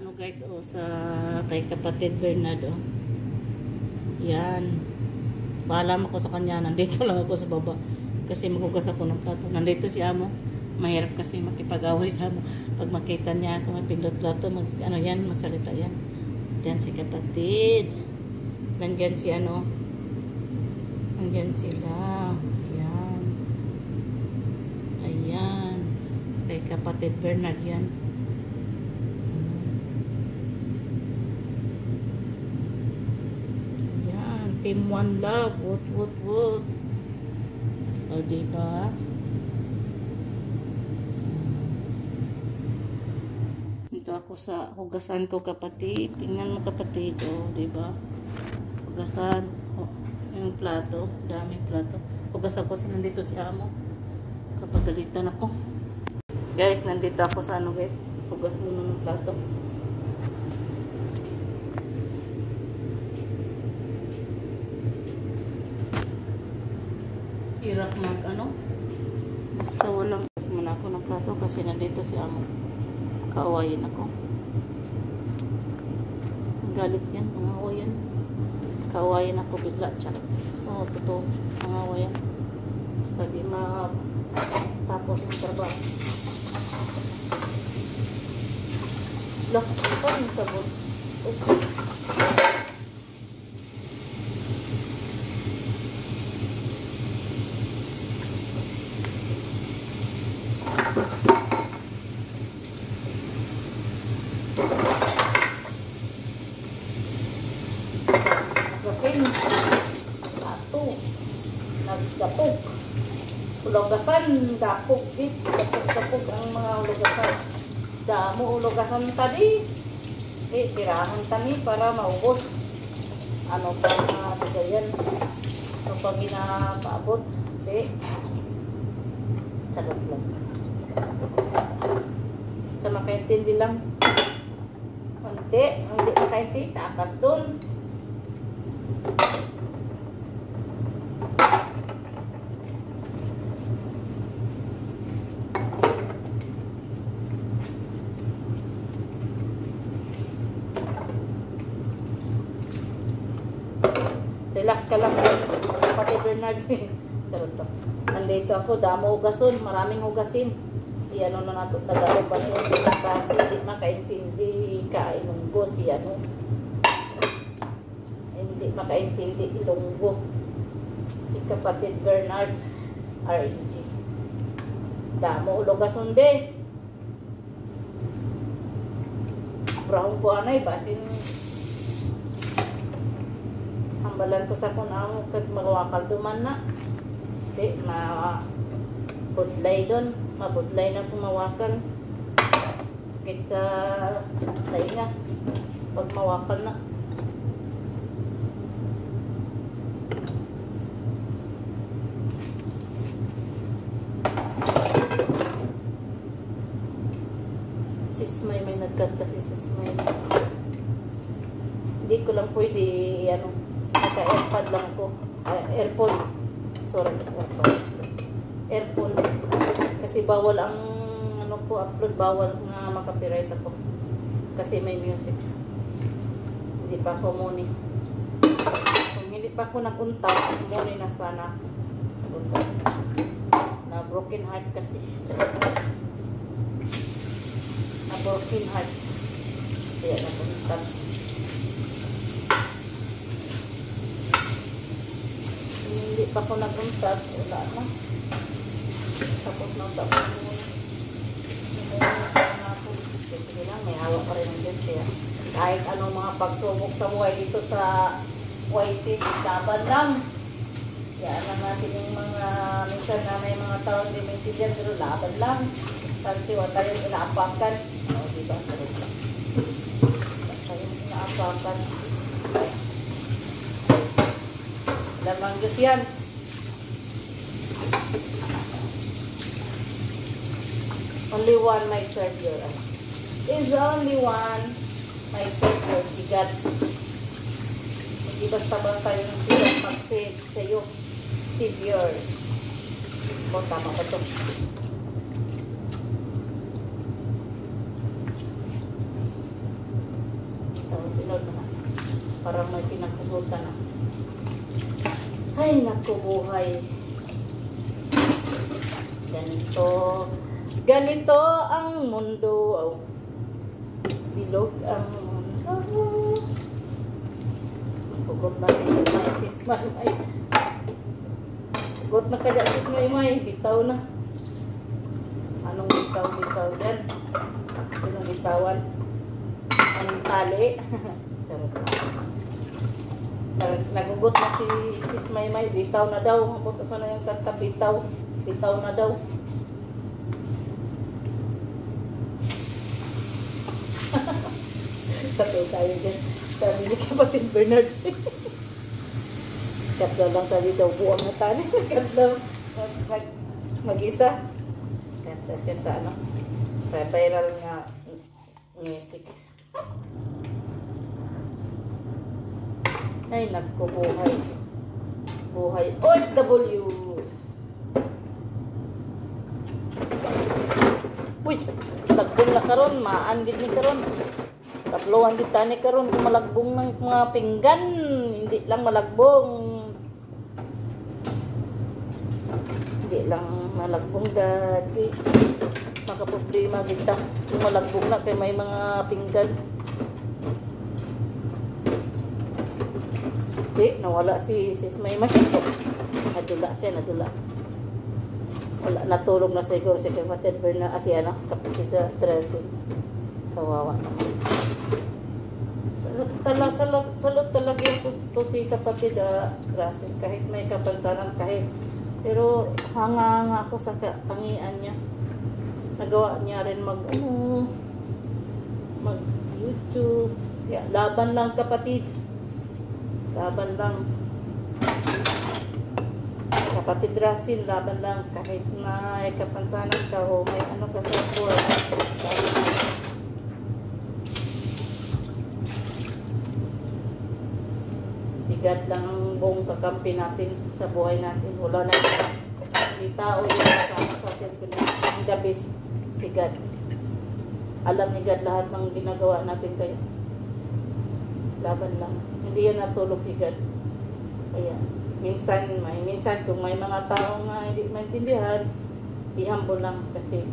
ano guys, sa kay kapatid Bernardo. Yan. Paalam ako sa kanya, nandito lang ako sa baba. Kasi maghugas ako ng plato. Nandito si amo. Mahirap kasi makipag-away sa amo. Pag makita niya ako, may pindot plato, ano yan, magsalita yan. Diyan si kapatid. Nandyan si ano. Nandyan sila. Ayan. Ayan. Kay kapatid Bernard yan. Team One Love, woot. O, diba? Ito ako sa hugasan ko, kapatid. Tingnan mo, kapatid. O, diba? Hugasan. O, yung plato. Daming plato. Hugasan ko kasi nandito si amo. Kapagalitan ako. Guys, nandito ako sa ano, guys. Hugas muna ng plato. Hirap mag ano, basta walang gas muna ako ng plato kasi nandito si amo. Kaawayin ako. Galit yan, pangawayan. Kaawayin ako bigla, chat. Oo, totoo, pangawayan. Basta di tapos yung trabaho. Lak, ito yung sabon. Okay. Nagdapog. Ulugasan, dapog dit. Dapog ang mga ulugasan. Damo ulugasan tadi. Tirahan tani para maubos. Ano pa mga tigayan. Ano pa ginapaabot. Salot lang. Sa makaintindi lang. Hindi makaintindi. Takas dun. Relax ka lang, kapatid Bernard. Charot to. Nandito ako, damo hugason, maraming hugasin. Iano na nato, Tagalog ba yun? Kasi di makaintindi ka Ilonggo si ano. Hindi makaintindi Ilonggo. Si kapatid Bernard, RNG. Damo hugason de. Brown ko anay, basin hambalan ko sa kunamo kag magwakal duman na. Di mabudlay doon. Mabudlay na kumawakal. Sakit sa tainga pag mawakal na. Sismay, may nagkanta si Sismay. Hindi ko lang pwede ano, naka-airpod lang ko. Airpod. Sorry, airpod. Kasi bawal ang ano ko, upload. Bawal nga makapiright ako. Kasi may music. Hindi pa ako muni. Kung hindi pa ako napunta, muni na sana. Napunta. Na broken heart kasi. Na broken heart. Kaya napunta. Hindi pa ako naguntas, wala na. Tapos na tapos muna. Sige lang, may hawak pa rin ang Diyos. Kaya kahit anong mga pagsubok sa buhay dito sa YT, laban lang. Yan lang natin yung mga, minsan na may mga taon di maintindihan, pero laban lang. Kasi wala tayong inaapakan. O, diba? Wala tayong inaapakan. Lamang Diyos yan. Only one my Savior. Is only one my Savior. Si God. Hindi basta-basta yung siya mag-save sa'yo. Savior. O, tama ba ito? pinod na. Parang may pinagkugutan na. Ay, naku buhay. Ganito ang mundo. Oh. Bilog ang mundo. Pugot na sis Maymay. Pugot na kaya sis Maymay. Bitaw na. Anong bitaw dyan? Anong bitawan? Anong tali? Charot na. Nagugot na si sis Maymay. Bitaw na daw. Butas na yung kanta. Bitaw na daw. Sabi tayo dyan. Sabi ni Kapatid Bernard. Katlaw lang tayo daw buwang na tali. Katlaw mag-isa. Kanta siya sa ano. Sa viral nga music. Ay, nagkubuhay. Buhay. OFW! Uy! Lagbong na karon, maan gid ni karon. Tatluhan gid tani karon kung malagbong ng mga pinggan, hindi lang malagbong. Hindi lang malagbong dati. Makaproblema gid ta kung malagbong na kay may mga pinggan. Di, nawala si sis Maymay. Nadula siya, nadula. Wala, natulog na siguro si Kapatid Bernard. Si ano, Kapatid Tracy. Kawawa naman. Salot talaga to si Kapatid Tracy. Kahit may kapansanan, kahit. Pero hanga ako sa katangian niya. Nagawa niya rin mag YouTube. Yeah, laban lang kapatid. Laban lang. Kapatid Rasin, laban lang. Kahit na may kapansanan ka o may ano ka sa buhay. Sigad lang ang buong kakampi natin sa buhay natin. Wala na hindi tao yung kasama sa atin. Ang gabis, sigad. Alam ni God lahat ng ginagawa natin kayo. Laban lang. Hindi yan natulog si God. Kaya, minsan kung may mga tao nga hindi maintindihan, i-humble lang kasi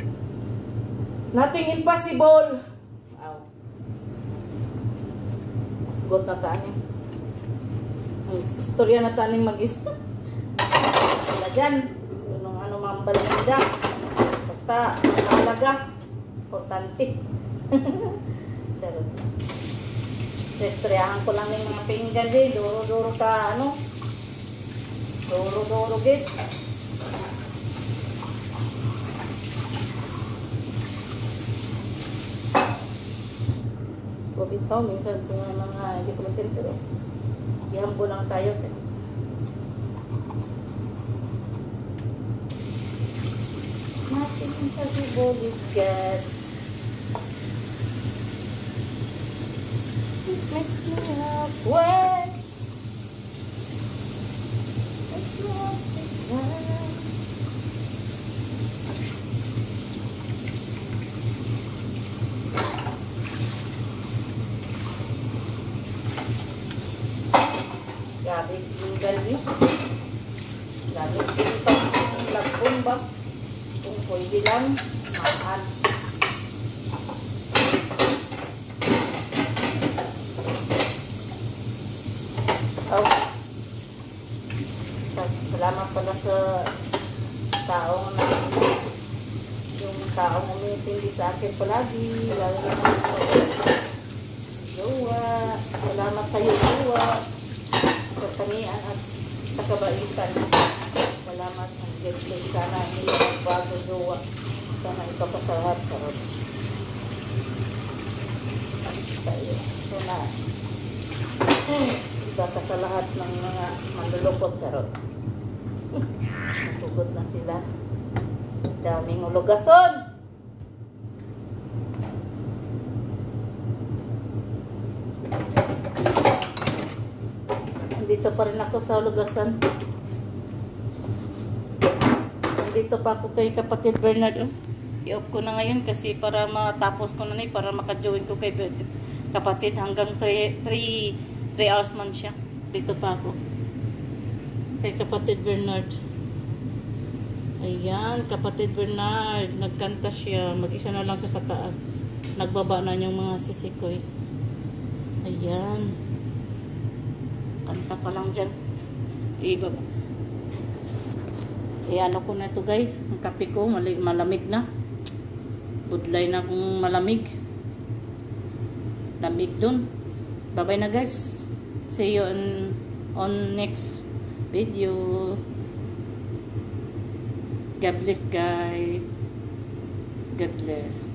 nothing impossible. Wow. God na tani. Ang istorya na taning mag-isa. Wala dyan. Ano mambal nila. Basta, mahalaga. Importante. Charot. Istoryahan ko lang yung mga pinggan din. Duro-duro ka, ano? Duro-duro git. Bitaw, minsan kung mga hindi ko matin, pero ihambo lang tayo kasi nothing impossible is God. It makes me halfway. It's not the time. Grabe yung galbi. Grabe yung lagbong ba? Kung pwede lang, maan. Oh. Salamat pala sa taong na yung taong umitindi sa akin palagi. Lalo naman sa jowa. Salamat kayo, jowa. Pertanian at sa kabaitan. Salamat ang gentleman. Sana hindi ang bago jowa. Sana ikapasalat karot. So na iba ka sa lahat ng mga manlulukot charot. Natugod na sila. Daming ulugason. Dito pa rin ako sa lugasan. Dito pa ako kay Kapatid Bernard. I-off ko na ngayon kasi para matapos ko na para maka-join ko kay Kapatid, hanggang 3 hours man siya. Dito pa ako. Kay kapatid Bernard. Ayan, kapatid Bernard. Nagkanta siya. Mag-isa na lang siya sa taas. Nagbaba na yung mga sisikoy. Ayan. Kanta ka lang dyan. Ibaba. Ano ko na ito guys. Ang kape ko malamig na. Budlay na kung malamig. Lamig dun. Bye bye na guys. See you on next video. God bless guys. God bless.